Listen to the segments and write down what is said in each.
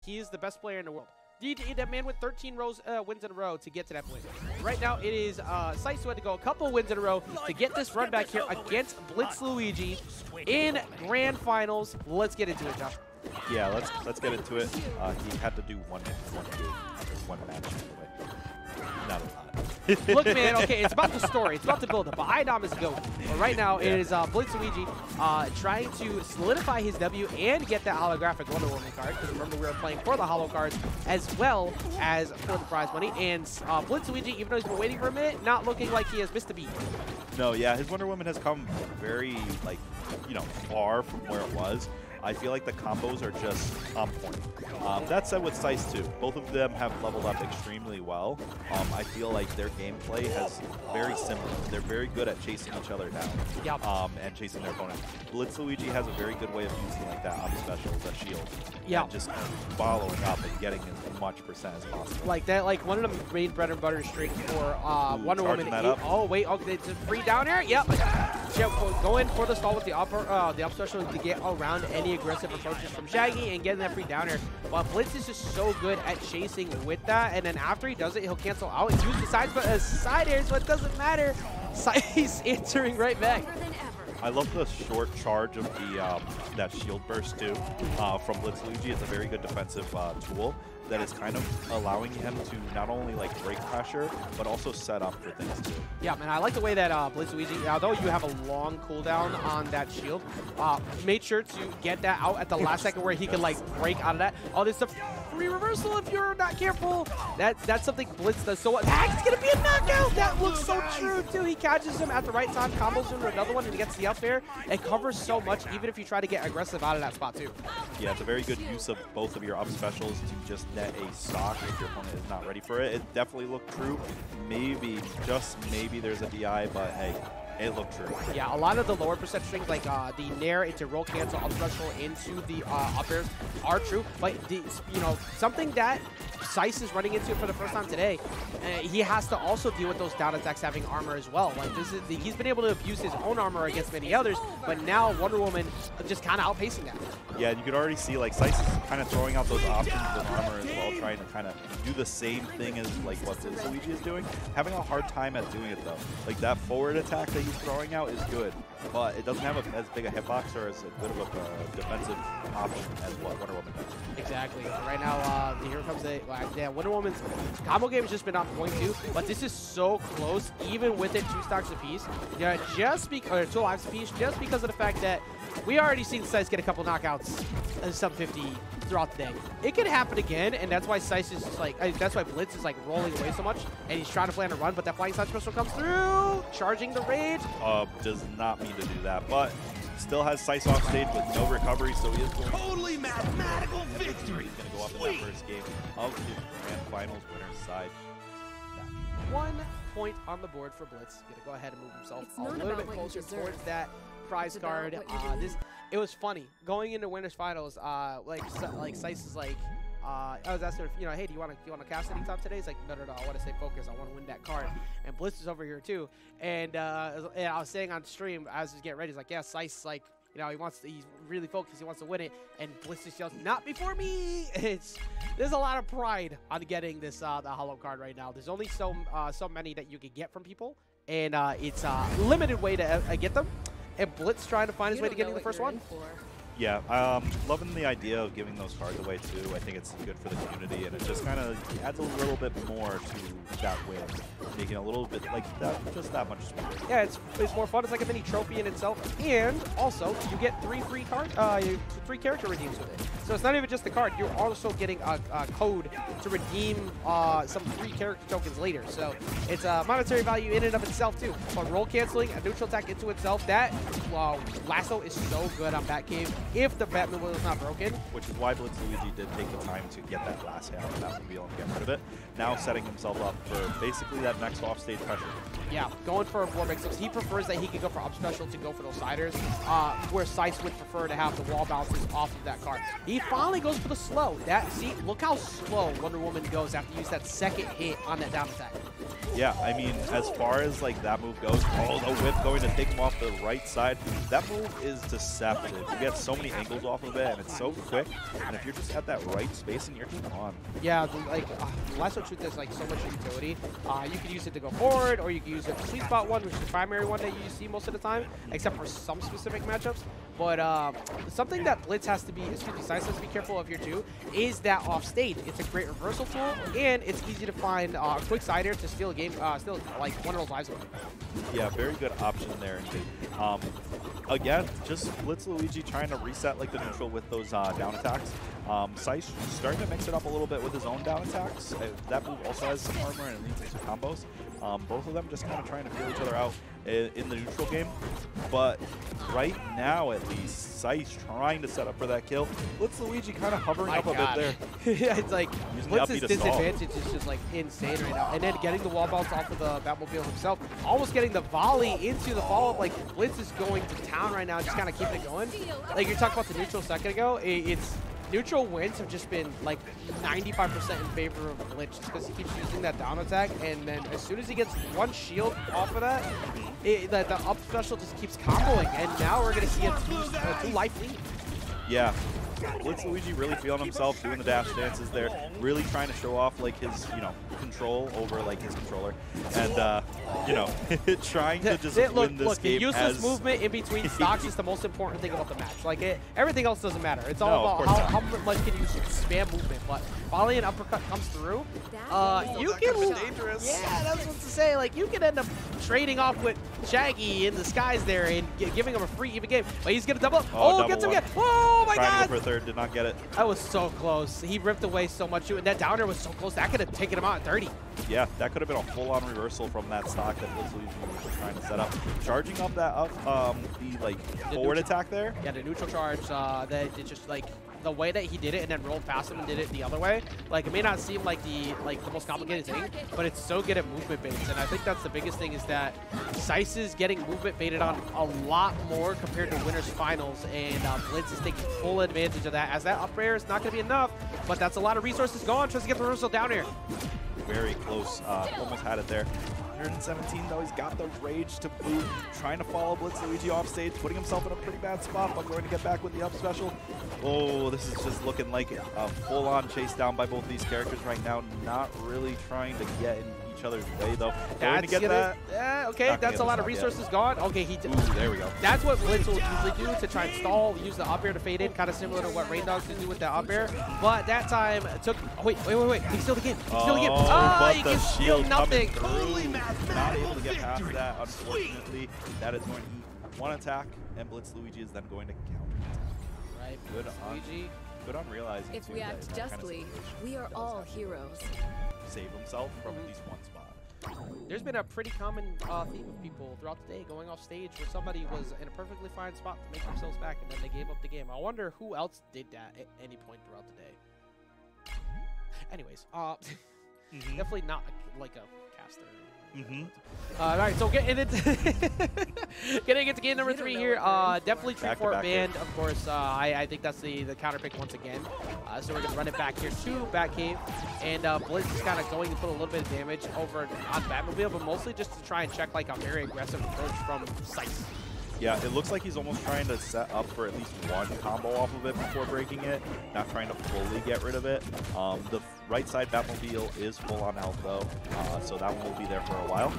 He is the best player in the world. That man went 13 wins in a row to get to that point. Right now, it is Sice who had to go a couple wins in a row to get this run back here against BlitzLuigy in grand finals. Let's get into it, Josh. Yeah, let's get into it. He had to do one match anyway. Not a lot. Look, man, okay, it's about the story. It's about the build-up. But IDOM is a GOAT. But right now, it is BlitzLuigy trying to solidify his W and get that holographic Wonder Woman card. Because remember, we were playing for the holo cards as well as for the prize money. And BlitzLuigy, even though he's been waiting for a minute, not looking like he has missed a beat. No, yeah, his Wonder Woman has come very, like, you know, far from where it was. I feel like the combos are just on point. That said with Sice too, both of them have leveled up extremely well. I feel like their gameplay has very similar. They're very good at chasing each other down and chasing their opponent. BlitzLuigy has a very good way of using like that on special, the shield. Yeah. And just following up and getting as much percent as possible. Like that, like one of the main bread and butter streaks for Wonder Woman. Oh wait, it's a free down air. Yep. Going for the stall with the up special to get around any aggressive approaches from Shaggy and getting that free down air. But Blitz is just so good at chasing with that, and then after he does it, he'll cancel out and use the side air, so it doesn't matter. Sice answering right back. I love the short charge of the that shield burst too from BlitzLuigy. It's a very good defensive tool that is kind of allowing him to not only like break pressure, but also set up for things too. Yeah, man, I like the way that BlitzLuigy, although you have a long cooldown on that shield, made sure to get that out at the last second where he could like break out of that. Oh, there's a free reversal if you're not careful. That's something Blitz does so well. It's gonna be a knockout. That looks so true too. He catches him at the right time, combos him with another one, and he gets the up air. It covers so much, even if you try to get aggressive out of that spot too. Yeah, it's a very good use of both of your up specials to just net a stock if your opponent is not ready for it. It definitely looked true. Maybe, just maybe there's a DI, but hey, it looked true. Yeah, a lot of the lower percent strings, like the nair into roll cancel, up special into the up airs, are true. But you know, something that Sice is running into for the first time today, he has to also deal with those down attacks having armor as well. Like he's been able to abuse his own armor against many others, but now Wonder Woman just kind of outpacing that. Yeah, and you could already see like Sice is kind of throwing out those options with armor as well, trying to kind of do the same thing as like what BlitzLuigy is doing. Having a hard time at doing it though. Like that forward attack that he's throwing out is good, but it doesn't have as big a hitbox or as good of a defensive option as what Wonder Woman does. Exactly. Right now, here comes the Wonder Woman's combo game has just been on point too, but this is so close, even with it 2 stocks apiece. Yeah, or 2 lives apiece, just because of the fact that we already seen Sice get a couple knockouts in sub 50 throughout the day. It can happen again, and that's why Sice is just like, that's why Blitz is like rolling away so much, and he's trying to plan a run, but that flying side special comes through, charging the rage. Does not mean to do that, but still has Sice off stage with no recovery, so he is going totally mathematical victory. He's going to go up in that first game of the grand finals winner's side. 1 point on the board for Blitz. He's going to go ahead and move himself a little bit closer towards that prize card. It was funny going into winners finals. Like Sice is like, I was asking, you know, hey, do you want to cast anytime today? He's like, no, I want to stay focused. I want to win that card. And Blitz is over here too. And I was saying on stream as he's getting ready, he's like, yeah, Sice, like, you know, he's really focused. He wants to win it. And Blitz just yells, not before me. There's a lot of pride on getting this the holo card right now. There's only so many that you can get from people, and it's a limited way to get them. And Blitz trying to find his way to getting the first one. Yeah, loving the idea of giving those cards away too. I think it's good for the community, and it just kind of adds a little bit more to that win, making it a little bit like that, just that much sweeter. Yeah, it's more fun. It's like a mini trophy in itself, and also you get 3 free cards, 3 character redeems with it. So it's not even just the card; you're also getting a code to redeem some free character tokens later. So it's a monetary value in and of itself too. But roll canceling, a neutral attack into itself, that lasso is so good on Batcave. If the Batman wheel is not broken. Which is why BlitzLuigy did take the time to get that last hit out of that wheel and get rid of it. Now setting himself up for basically that next offstage pressure. Yeah, going for a 4 mix-ups. He prefers that he could go for up special to go for those siders, where Sice would prefer to have the wall bounces off of that card. He finally goes for the slow. See, look how slow Wonder Woman goes after you use that second hit on that down attack. Yeah, I mean, as far as like that move goes, the whip going to take him off the right side. That move is deceptive. You get so many many angles off of it, and it's so quick. And if you're just at that right spacing, you're just on. Yeah, like Lasso Truth is like so much utility. You could use it to go forward, or you can use it for sweet spot one, which is the primary one that you see most of the time, except for some specific matchups. But something that Blitz has to be, Sice has to be careful of here too, is that off stage. It's a great reversal tool, and it's easy to find a quick side air to steal a game, steal like one of those lives away. Yeah, very good option there. Again, just BlitzLuigy trying to reset like the neutral with those down attacks. Sice starting to mix it up a little bit with his own down attacks. That move also has some armor and it leads into combos. Both of them just kind of trying to feel each other out in the neutral game. But right now, at least, Sice trying to set up for that kill. BlitzLuigy kind of hovering up a bit there. Yeah, it's like Blitz's disadvantage is just like insane right now. And then getting the wall bounce off of the Batmobile himself, almost getting the volley into the follow-up. Like Blitz is going to town right now, just kind of keeping it going. Like you talked about the neutral a second ago, it's neutral wins have just been like 95% in favor of Blitz just because he keeps using that down attack, and then as soon as he gets one shield off of that, the up special just keeps comboing, and now we're going to see a two life lead. Yeah. BlitzLuigy really feeling himself, doing the dash dances there, really trying to show off like his, control over like his controller, and trying to just win this game. The useless movement in between stocks is the most important thing about the match. Like everything else doesn't matter. It's all about how much can you spam movement. But volley and uppercut comes through, you can dangerous. Yeah, that's what to say. Like you can end up trading off with Shaggy in the skies there and giving him a free even game. But he's gonna double up. Oh, gets him again. Oh my God! For third, did not get it. That was so close. He ripped away so much, and that downer was so close. That could have taken him out at 30. Yeah, that could have been a full-on reversal from that stock that BlitzLuigy was trying to set up. Charging up that the forward attack there. Yeah, the neutral charge. That it just like the way that he did it and then rolled past him and did it the other way. Like it may not seem like the most complicated thing, but it's so good at movement baits. And I think that's the biggest thing is that Sice is getting movement baited on a lot more compared to winners finals, and Blitz is taking full advantage of that. As that up air is not going to be enough, but that's a lot of resources gone. Tries to get the reversal down here. Very close. Almost had it there. 117 though, he's got the rage to boot, trying to follow BlitzLuigy off stage, putting himself in a pretty bad spot, but going to get back with the up special. Oh, this is just looking like a full-on chase down by both these characters right now, not really trying to get in each other's way though. Going to get that. Yeah, okay, that's a lot of resources gone. Okay, there we go. That's what Blitz will usually do to try and stall, use the up air to fade in, kind of similar to what Rain Dogs did do with the up air. But that time it took. Oh, wait. He still the game. But he the can steal nothing. Not able to get past that, unfortunately. That is going to eat one attack, and BlitzLuigy is then going to counter. Right, good on realizing. If we act justly, we are all heroes. Save himself from at least one spot. There's been a pretty common theme of people throughout the day going off stage where somebody was in a perfectly fine spot to make themselves back, and then they gave up the game. I wonder who else did that at any point throughout the day. Anyways, definitely not like a caster. All right, so getting into game number 3 here. Definitely tree fort banned, of course. I think that's the counter pick once again. So we're gonna run it back here to Batcave, and Blitz is kind of going to put a little bit of damage over on Batmobile, but mostly just to try and check like a very aggressive approach from Sice. Yeah, it looks like he's almost trying to set up for at least one combo off of it before breaking it, not trying to fully get rid of it. The right side Batmobile is full on health though, so that one will be there for a while.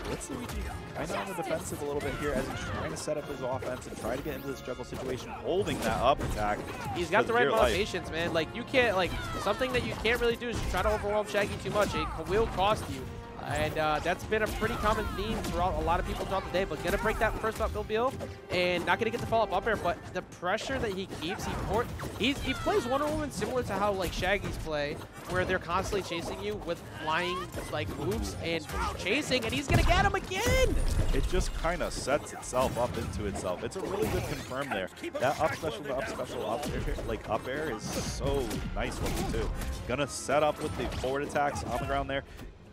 BlitzLuigy kind of on the defensive a little bit here as he's trying to set up his offense and try to get into this juggle situation, holding that up attack. He's got the right amount of patience, man. Like you can't, like something that you can't really do is try to overwhelm Shaggy too much. It will cost you. And that's been a pretty common theme throughout a lot of people throughout the day, but gonna break that first Batmobile and not gonna get the follow-up up air, but the pressure that he keeps, he plays Wonder Woman similar to how like Shaggy's play, where they're constantly chasing you with flying like moves and chasing, and he's gonna get him again! It just kind of sets itself up into itself. It's a really good confirm there. That up special to up special up air is so nice looking too. Gonna set up with the forward attacks on the ground there.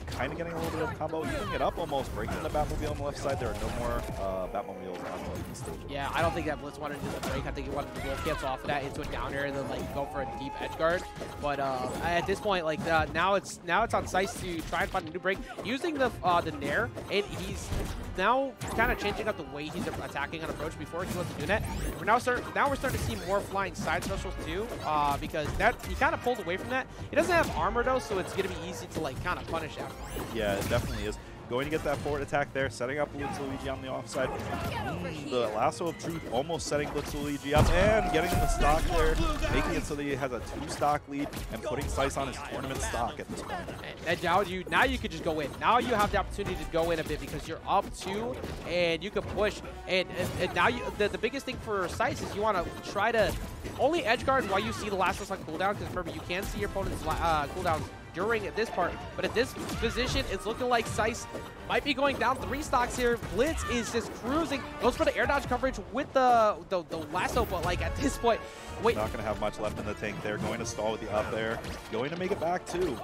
kind of getting a little bit of combo, eating it up almost, breaking the Batmobile on the left side. There are no more Batmobiles on the east stage. Yeah, I don't think that Blitz wanted to do the break. I think he wanted to wolf cancel off of that into a down air and then like go for a deep edge guard. But at this point, like now it's on Sice to try and find a new break using the Nair, and he's now kind of changing up the way he's attacking on approach. Before he wasn't doing that. We're starting to see more flying side specials too, because that he kind of pulled away from that. He doesn't have armor though, so it's gonna be easy to like kind of punish him. Yeah, it definitely is. Going to get that forward attack there, setting up BlitzLuigy on the offside. The lasso of truth almost setting BlitzLuigy up and getting the stock there, making it so that he has a 2-stock lead and putting Sice on his tournament stock at this point. And now you could just go in. Now you have the opportunity to go in a bit because you're up 2 and you can push. And now the biggest thing for Sice is you want to try to only edge guard while you see the last on cooldown, because remember you can see your opponent's cooldowns during this part, but at this position, it's looking like Sice might be going down 3 stocks here. Blitz is just cruising, goes for the air dodge coverage with the lasso, but like at this point, wait. Not going to have much left in the tank there. Going to stall with the up there. Going to make it back too.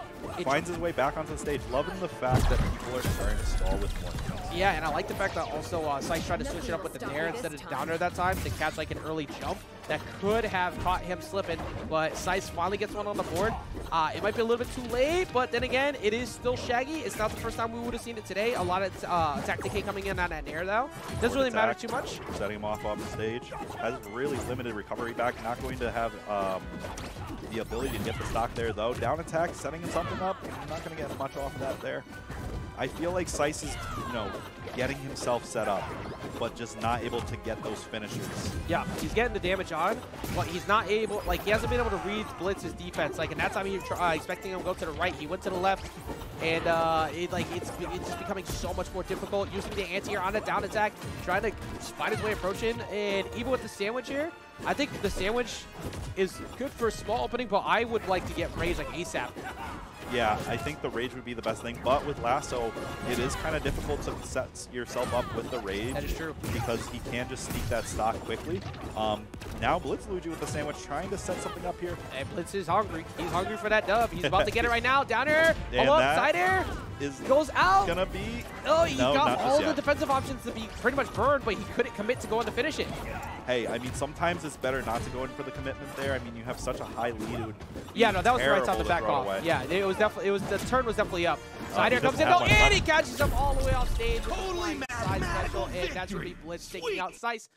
Finds his way back onto the stage. Loving the fact that people are starting to stall with more. Yeah, and I like the fact that also Sice tried to switch it up with the Nair instead of down air that time to catch like an early jump that could have caught him slipping, but Sice finally gets one on the board. It might be a little bit too late, but then again, it is still Shaggy. It's not the first time we would have seen it today. A lot of attack decay coming in on that Nair though. Doesn't really matter too much. Setting him off the stage. Has really limited recovery back. Not going to have the ability to get the stock there though. Down attack, setting something up. Not going to get much off of that there. I feel like Sice is, getting himself set up, but just not able to get those finishers. Yeah, he's getting the damage on, but he's not able, like, he hasn't been able to read Blitz's defense. Like, and that's how you're expecting him to go to the right. He went to the left, and it's just becoming so much more difficult using the anti-air on a down attack, trying to find his way approaching, and even with the sandwich here, I think the sandwich is good for a small opening, but I would like to get Rage like ASAP. Yeah, I think the Rage would be the best thing, but with Lasso, it is kind of difficult to set yourself up with the Rage. That is true. Because he can just sneak that stock quickly. Now BlitzLuigy with the sandwich, trying to set something up here. And Blitz is hungry. He's hungry for that dub. He's about to get it right now. Down air, side air, goes out. Gonna be... Oh, he got all the defensive options to be pretty much burned, but he couldn't commit to go in to finish it. Hey, I mean, sometimes it's better not to go in for the commitment there. I mean, you have such a high lead. Yeah, no, that was the right time to back off. Away. Yeah, it was definitely, the turn was definitely up. Side air comes in, and he catches him all the way off stage. Totally side special, and that's going to be Blitz taking out Sice.